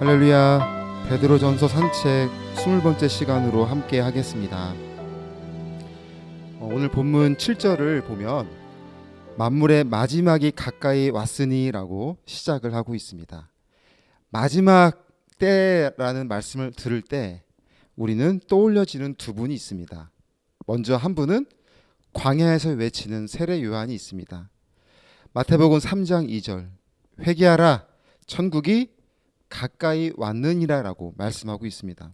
할렐루야. 베드로전서 산책 20번째 시간으로 함께 하겠습니다. 오늘 본문 7절을 보면 만물의 마지막이 가까이 왔으니 라고 시작을 하고 있습니다. 마지막 때라는 말씀을 들을 때 우리는 떠올려지는 두 분이 있습니다. 먼저 한 분은 광야에서 외치는 세례 요한이 있습니다. 마태복음 3장 2절 회개하라 천국이 가까이 왔느니라 라고 말씀하고 있습니다.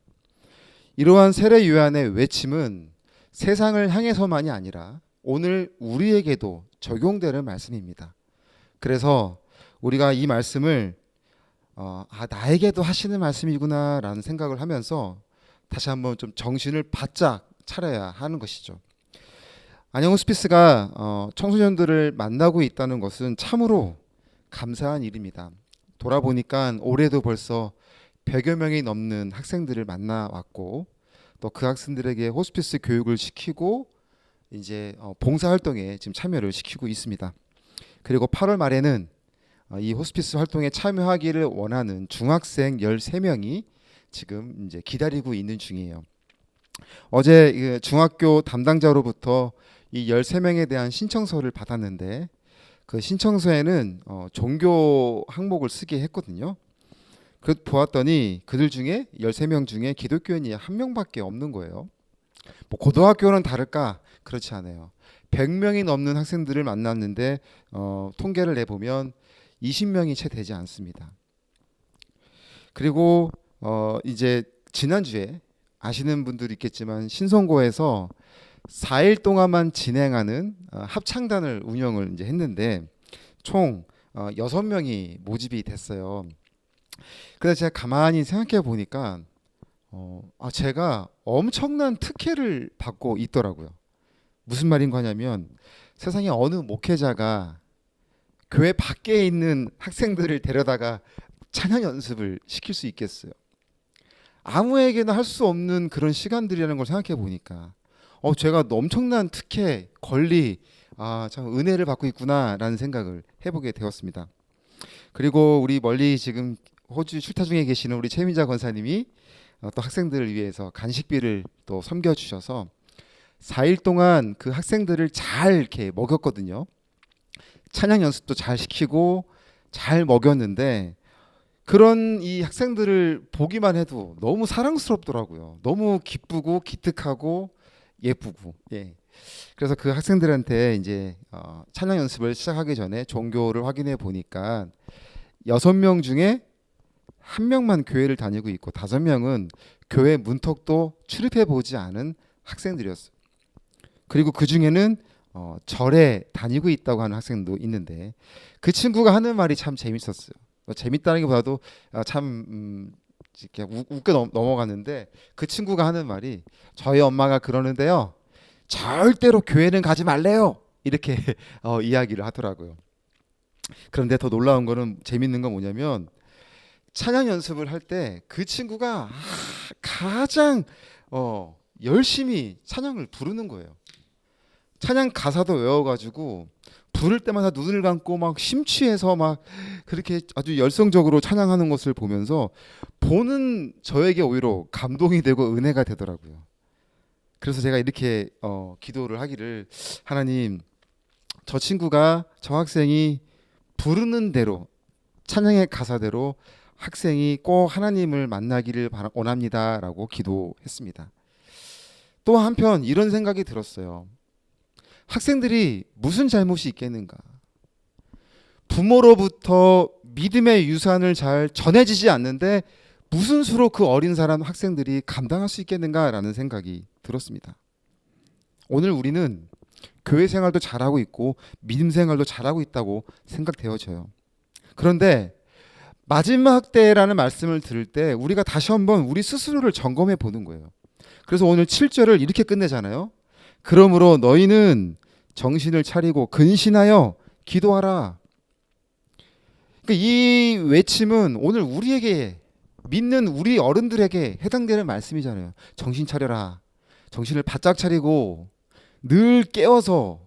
이러한 세례 요한의 외침은 세상을 향해서만이 아니라 오늘 우리에게도 적용되는 말씀입니다. 그래서 우리가 이 말씀을 나에게도 하시는 말씀이구나 라는 생각을 하면서 다시 한번 좀 정신을 바짝 차려야 하는 것이죠. 안녕 호스피스가 청소년들을 만나고 있다는 것은 참으로 감사한 일입니다. 돌아보니까 올해도 벌써 100여 명이 넘는 학생들을 만나왔고 또 그 학생들에게 호스피스 교육을 시키고 이제 봉사활동에 지금 참여를 시키고 있습니다. 그리고 8월 말에는 이 호스피스 활동에 참여하기를 원하는 중학생 13명이 지금 이제 기다리고 있는 중이에요. 어제 중학교 담당자로부터 이 13명에 대한 신청서를 받았는데 그 신청서에는 종교 항목을 쓰게 했거든요. 그 보았더니 그들 중에 13명 중에 기독교인이 한 명밖에 없는 거예요. 뭐 고등학교는 다를까? 그렇지 않아요. 100명이 넘는 학생들을 만났는데 통계를 내보면 20명이 채 되지 않습니다. 그리고 이제 지난주에 아시는 분들이 있겠지만 신성고에서 4일 동안만 진행하는 합창단을 운영을 이제 했는데 총 6명이 모집이 됐어요. 그래서 제가 가만히 생각해 보니까 제가 엄청난 특혜를 받고 있더라고요. 무슨 말인가 하냐면 세상에 어느 목회자가 교회 밖에 있는 학생들을 데려다가 찬양 연습을 시킬 수 있겠어요. 아무에게나 할 수 없는 그런 시간들이라는 걸 생각해 보니까 제가 엄청난 특혜, 권리, 참 은혜를 받고 있구나라는 생각을 해보게 되었습니다. 그리고 우리 멀리 지금 호주 출타 중에 계시는 우리 최민자 권사님이 또 학생들을 위해서 간식비를 또 섬겨주셔서 4일 동안 그 학생들을 잘 이렇게 먹였거든요. 찬양 연습도 잘 시키고 잘 먹였는데 그런 이 학생들을 보기만 해도 너무 사랑스럽더라고요. 너무 기쁘고 기특하고 예쁘고. 그래서 그 학생들한테 이제 찬양 연습을 시작하기 전에 종교를 확인해 보니까 6명 중에 1명만 교회를 다니고 있고 5명은 교회 문턱도 출입해 보지 않은 학생들이었어요. 그리고 그 중에는 절에 다니고 있다고 하는 학생도 있는데 그 친구가 하는 말이 참 재밌었어요. 재밌다는게보다도 참 이렇게 웃겨 넘어갔는데 그 친구가 하는 말이 저희 엄마가 그러는데요. 절대로 교회는 가지 말래요. 이렇게 이야기를 하더라고요. 그런데 더 놀라운 거는 재밌는 건 뭐냐면 찬양 연습을 할 때 그 친구가 가장 열심히 찬양을 부르는 거예요. 찬양 가사도 외워가지고 부를 때마다 눈을 감고 막 심취해서 막 그렇게 아주 열성적으로 찬양하는 것을 보면서 보는 저에게 오히려 감동이 되고 은혜가 되더라고요. 그래서 제가 이렇게 기도를 하기를 하나님 저 친구가 저 학생이 부르는 대로 찬양의 가사대로 학생이 꼭 하나님을 만나기를 원합니다라고 기도했습니다. 또 한편 이런 생각이 들었어요. 학생들이 무슨 잘못이 있겠는가? 부모로부터 믿음의 유산을 잘 전해지지 않는데 무슨 수로 그 어린 사람 학생들이 감당할 수 있겠는가라는 생각이 들었습니다. 오늘 우리는 교회 생활도 잘하고 있고 믿음 생활도 잘하고 있다고 생각되어져요. 그런데 마지막 때라는 말씀을 들을 때 우리가 다시 한번 우리 스스로를 점검해 보는 거예요. 그래서 오늘 7절을 이렇게 끝내잖아요. 그러므로 너희는 정신을 차리고 근신하여 기도하라. 그러니까 이 외침은 오늘 우리에게 믿는 우리 어른들에게 해당되는 말씀이잖아요. 정신 차려라. 정신을 바짝 차리고 늘 깨어서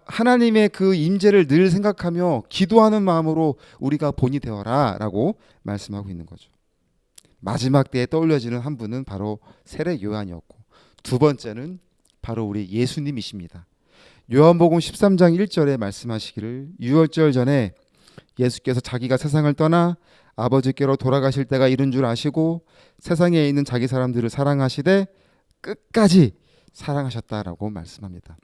하나님의 그 임재를 늘 생각하며 기도하는 마음으로 우리가 본이 되어라 라고 말씀하고 있는 거죠. 마지막 때에 떠올려지는 한 분은 바로 세례 요한이었고, 두 번째는 바로 우리 예수님이십니다. 요한복음 13장 1절에 말씀하시기를 유월절 전에 예수께서 자기가 세상을 떠나 아버지께로 돌아가실 때가 이른 줄 아시고 세상에 있는 자기 사람들을 사랑하시되 끝까지 사랑하셨다라고 말씀합니다.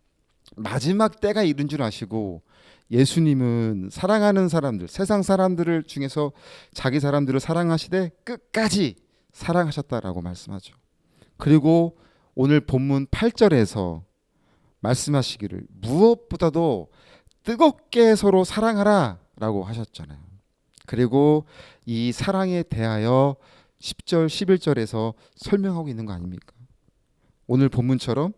마지막 때가 이른 줄 아시고 예수님은 사랑하는 사람들, 세상 사람들을 중에서 자기 사람들을 사랑하시되 끝까지 사랑하셨다라고 말씀하죠. 그리고 오늘 본문 8절에서 말씀하시기를 무엇보다도 뜨겁게 서로 사랑하라 라고 하셨잖아요. 그리고 이 사랑에 대하여 10절 11절에서 설명하고 있는 거 아닙니까? 오늘 본문처럼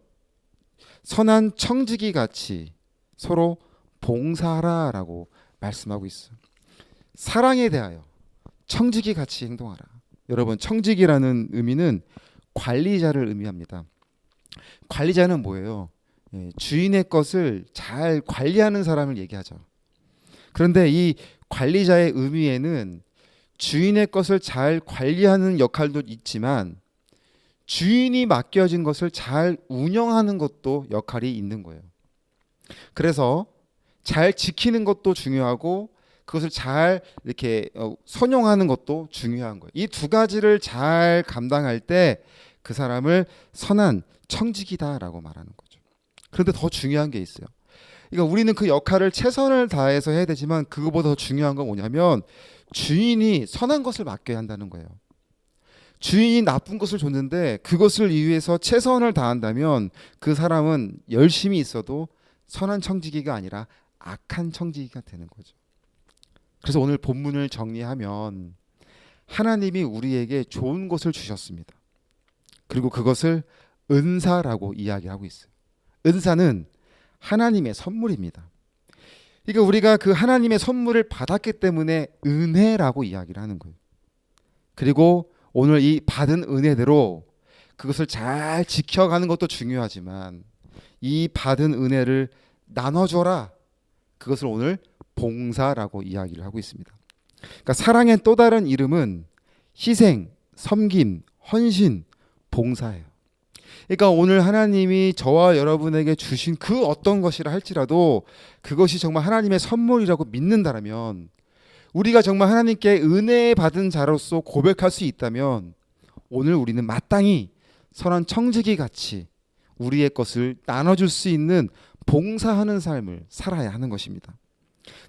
선한 청지기 같이 서로 봉사하라 라고 말씀하고 있어요. 사랑에 대하여 청지기 같이 행동하라. 여러분, 청지기라는 의미는 관리자를 의미합니다. 관리자는 뭐예요? 주인의 것을 잘 관리하는 사람을 얘기하죠. 그런데 이 관리자의 의미에는 주인의 것을 잘 관리하는 역할도 있지만 주인이 맡겨진 것을 잘 운영하는 것도 역할이 있는 거예요. 그래서 잘 지키는 것도 중요하고 그것을 잘 이렇게 선용하는 것도 중요한 거예요. 이 두 가지를 잘 감당할 때 그 사람을 선한 청지기다라고 말하는 거죠. 그런데 더 중요한 게 있어요. 그러니까 우리는 그 역할을 최선을 다해서 해야 되지만 그거보다 더 중요한 건 뭐냐면 주인이 선한 것을 맡겨야 한다는 거예요. 주인이 나쁜 것을 줬는데 그것을 위해서 최선을 다한다면 그 사람은 열심히 있어도 선한 청지기가 아니라 악한 청지기가 되는 거죠. 그래서 오늘 본문을 정리하면 하나님이 우리에게 좋은 것을 주셨습니다. 그리고 그것을 은사라고 이야기하고 있어요. 은사는 하나님의 선물입니다. 그러니까 우리가 그 하나님의 선물을 받았기 때문에 은혜라고 이야기를 하는 거예요. 그리고 오늘 이 받은 은혜대로 그것을 잘 지켜가는 것도 중요하지만 이 받은 은혜를 나눠줘라. 그것을 오늘 봉사라고 이야기를 하고 있습니다. 그러니까 사랑의 또 다른 이름은 희생, 섬김, 헌신, 봉사예요. 그러니까 오늘 하나님이 저와 여러분에게 주신 그 어떤 것이라 할지라도 그것이 정말 하나님의 선물이라고 믿는다면 우리가 정말 하나님께 은혜 받은 자로서 고백할 수 있다면 오늘 우리는 마땅히 선한 청지기 같이 우리의 것을 나눠줄 수 있는 봉사하는 삶을 살아야 하는 것입니다.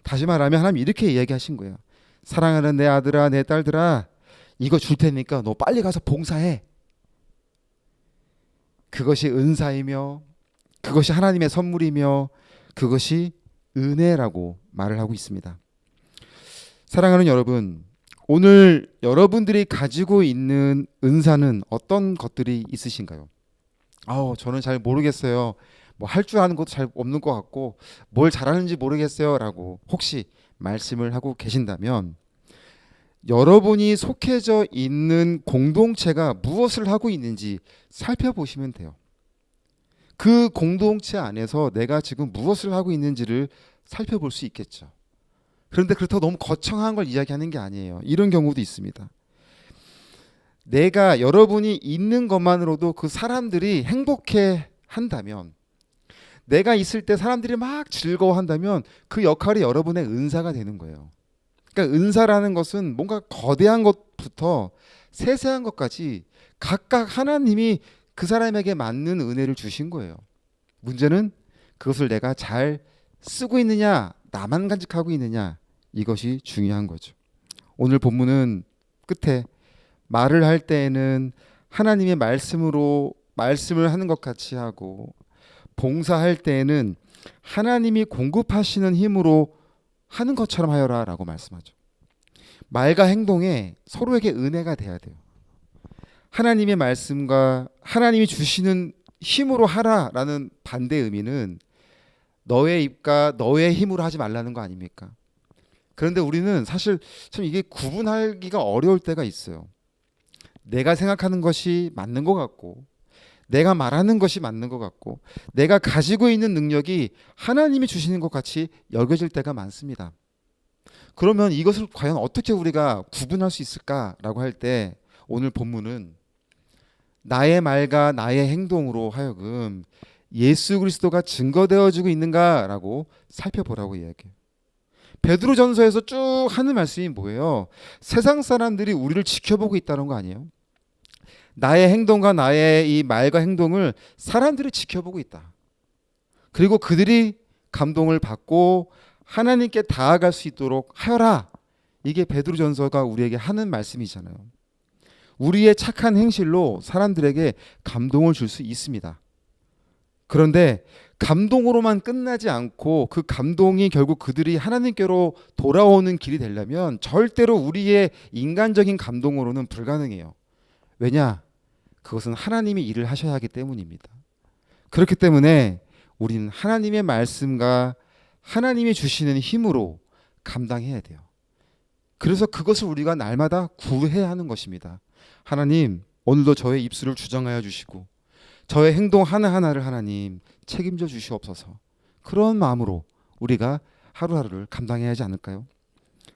다시 말하면 하나님 이렇게 이야기하신 거예요. 사랑하는 내 아들아 내 딸들아 이거 줄 테니까 너 빨리 가서 봉사해. 그것이 은사이며 그것이 하나님의 선물이며 그것이 은혜라고 말을 하고 있습니다. 사랑하는 여러분, 오늘 여러분들이 가지고 있는 은사는 어떤 것들이 있으신가요? 저는 잘 모르겠어요. 뭐 할 줄 아는 것도 잘 없는 것 같고 뭘 잘하는지 모르겠어요 라고 혹시 말씀을 하고 계신다면 여러분이 속해져 있는 공동체가 무엇을 하고 있는지 살펴보시면 돼요. 그 공동체 안에서 내가 지금 무엇을 하고 있는지를 살펴볼 수 있겠죠. 그런데 그렇다고 너무 거창한 걸 이야기하는 게 아니에요. 이런 경우도 있습니다. 내가 여러분이 있는 것만으로도 그 사람들이 행복해 한다면 내가 있을 때 사람들이 막 즐거워한다면 그 역할이 여러분의 은사가 되는 거예요. 그러니까 은사라는 것은 뭔가 거대한 것부터 세세한 것까지 각각 하나님이 그 사람에게 맞는 은혜를 주신 거예요. 문제는 그것을 내가 잘 쓰고 있느냐 나만 간직하고 있느냐 이것이 중요한 거죠. 오늘 본문은 끝에 말을 할 때에는 하나님의 말씀으로 말씀을 하는 것 같이 하고 봉사할 때에는 하나님이 공급하시는 힘으로 하는 것처럼 하여라 라고 말씀하죠. 말과 행동에 서로에게 은혜가 돼야 돼요. 하나님의 말씀과 하나님이 주시는 힘으로 하라라는 반대의 의미는 너의 입과 너의 힘으로 하지 말라는 거 아닙니까? 그런데 우리는 사실 참 이게 구분하기가 어려울 때가 있어요. 내가 생각하는 것이 맞는 것 같고 내가 말하는 것이 맞는 것 같고 내가 가지고 있는 능력이 하나님이 주시는 것 같이 여겨질 때가 많습니다. 그러면 이것을 과연 어떻게 우리가 구분할 수 있을까라고 할 때 오늘 본문은 나의 말과 나의 행동으로 하여금 예수 그리스도가 증거되어지고 있는가라고 살펴보라고 이야기해요. 베드로전서에서 쭉 하는 말씀이 뭐예요? 세상 사람들이 우리를 지켜보고 있다는 거 아니에요? 나의 행동과 나의 이 말과 행동을 사람들이 지켜보고 있다. 그리고 그들이 감동을 받고 하나님께 다가갈 수 있도록 하여라. 이게 베드로전서가 우리에게 하는 말씀이잖아요. 우리의 착한 행실로 사람들에게 감동을 줄 수 있습니다. 그런데 감동으로만 끝나지 않고 그 감동이 결국 그들이 하나님께로 돌아오는 길이 되려면 절대로 우리의 인간적인 감동으로는 불가능해요. 왜냐? 그것은 하나님이 일을 하셔야 하기 때문입니다. 그렇기 때문에 우리는 하나님의 말씀과 하나님이 주시는 힘으로 감당해야 돼요. 그래서 그것을 우리가 날마다 구해야 하는 것입니다. 하나님, 오늘도 저의 입술을 주정하여 주시고 저의 행동 하나하나를 하나님 책임져 주시옵소서. 그런 마음으로 우리가 하루하루를 감당해야 하지 않을까요?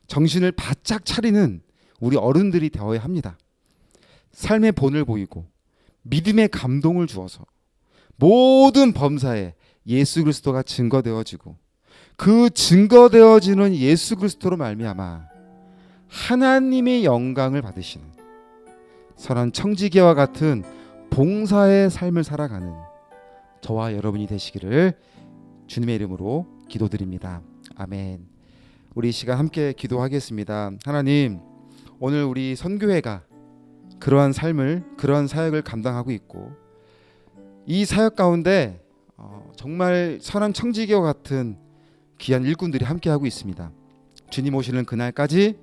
정신을 바짝 차리는 우리 어른들이 되어야 합니다. 삶의 본을 보이고 믿음의 감동을 주어서 모든 범사에 예수 그리스도가 증거되어지고 그 증거되어지는 예수 그리스도로 말미암아 하나님의 영광을 받으시는 선한 청지기와 같은 봉사의 삶을 살아가는 저와 여러분이 되시기를 주님의 이름으로 기도드립니다. 아멘. 우리 이 시간 함께 기도하겠습니다. 하나님, 오늘 우리 선교회가 그러한 삶을, 그러한 사역을 감당하고 있고 이 사역 가운데 정말 선한 청지기와 같은 귀한 일꾼들이 함께하고 있습니다. 주님 오시는 그날까지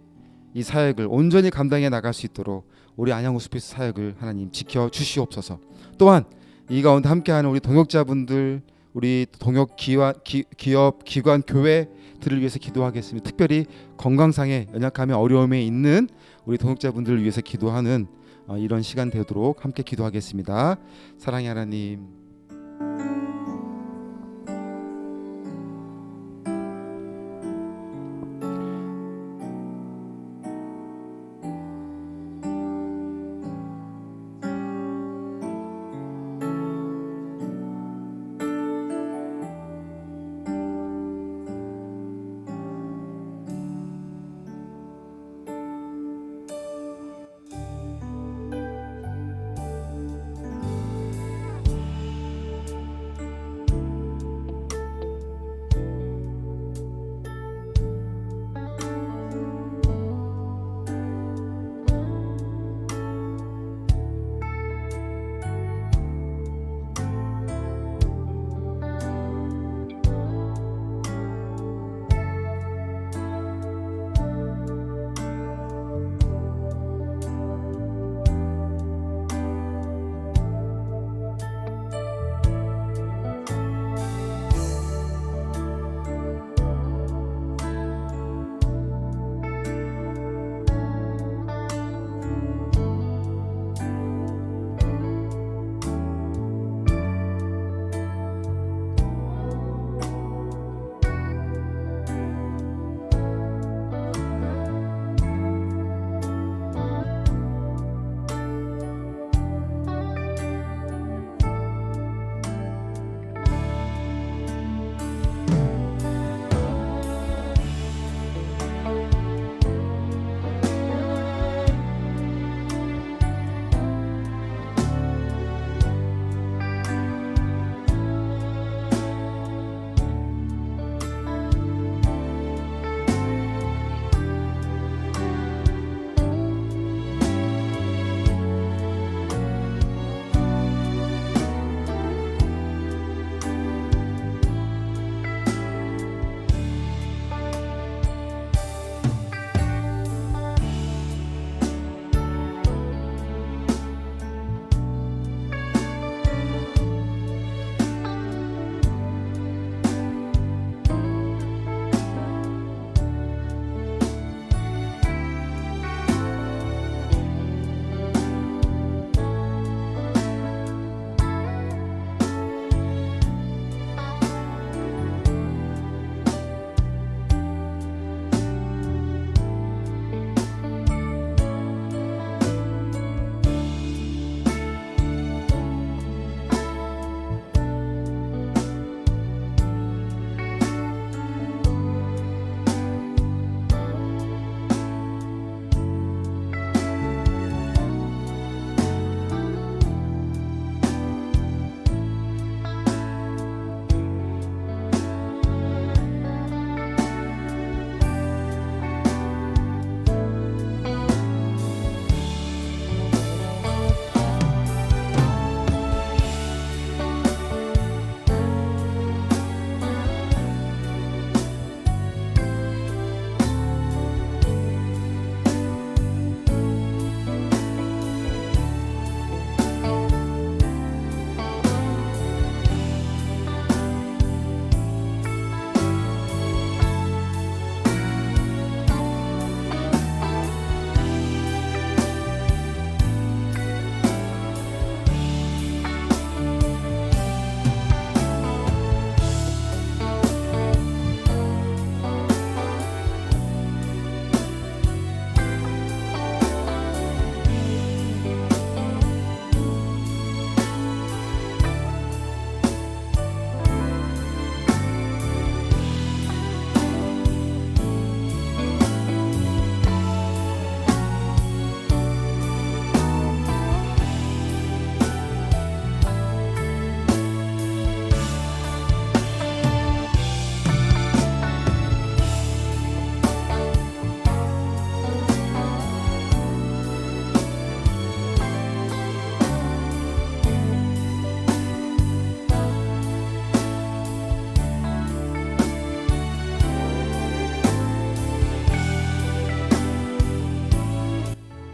이 사역을 온전히 감당해 나갈 수 있도록 우리 안양호스피스 사역을 하나님 지켜 주시옵소서. 또한 이 가운데 함께하는 우리 동역자분들, 우리 동역 기업, 기관, 교회들을 위해서 기도하겠습니다. 특별히 건강상의 연약함에 어려움에 있는 우리 동역자분들을 위해서 기도하는 이런 시간 되도록 함께 기도하겠습니다. 사랑의 하나님,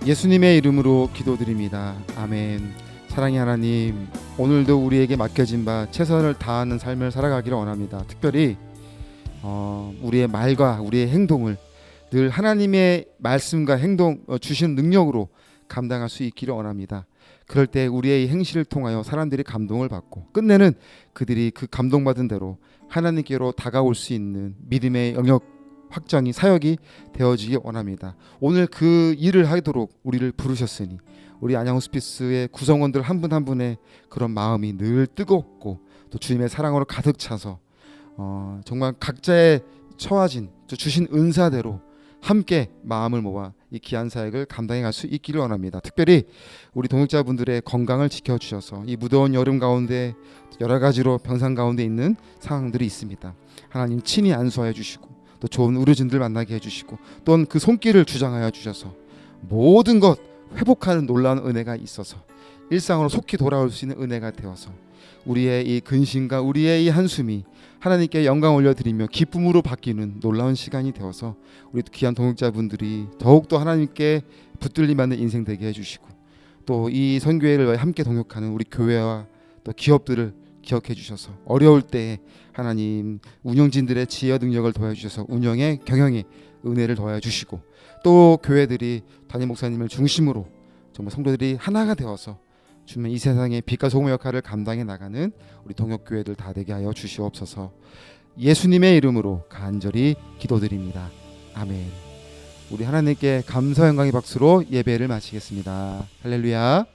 예수님의 이름으로 기도드립니다. 아멘. 사랑의 하나님, 오늘도 우리에게 맡겨진 바 최선을 다하는 삶을 살아가기를 원합니다. 특별히 우리의 말과 우리의 행동을 늘 하나님의 말씀과 행동 주신 능력으로 감당할 수 있기를 원합니다. 그럴 때 우리의 행실을 통하여 사람들이 감동을 받고 끝내는 그들이 그 감동받은 대로 하나님께로 다가올 수 있는 믿음의 영역 확장이 사역이 되어지기 원합니다. 오늘 그 일을 하도록 우리를 부르셨으니 우리 안양호스피스의 구성원들 한 분 한 분의 그런 마음이 늘 뜨겁고 또 주님의 사랑으로 가득 차서 정말 각자의 처하진 주신 은사대로 함께 마음을 모아 이 귀한 사역을 감당해 갈 수 있기를 원합니다. 특별히 우리 동역자분들의 건강을 지켜주셔서 이 무더운 여름 가운데 여러 가지로 병상 가운데 있는 상황들이 있습니다. 하나님 친히 안수하여 주시고 또 좋은 의료진들 만나게 해주시고 또는 그 손길을 주장하여 주셔서 모든 것 회복하는 놀라운 은혜가 있어서 일상으로 속히 돌아올 수 있는 은혜가 되어서 우리의 이 근심과 우리의 이 한숨이 하나님께 영광 올려드리며 기쁨으로 바뀌는 놀라운 시간이 되어서 우리 귀한 동역자분들이 더욱더 하나님께 붙들림 받는 인생 되게 해주시고 또 이 선교회를 함께 동역하는 우리 교회와 또 기업들을 기억해 주셔서 어려울 때 하나님 운영진들의 지혜 능력을 도와주셔서 운영의 경영에 은혜를 도와주시고 또 교회들이 담임 목사님을 중심으로 정말 성도들이 하나가 되어서 주면 이 세상의 빛과 소금의 역할을 감당해 나가는 우리 동역교회들 다 되게 하여 주시옵소서. 예수님의 이름으로 간절히 기도드립니다. 아멘. 우리 하나님께 감사 영광의 박수로 예배를 마치겠습니다. 할렐루야.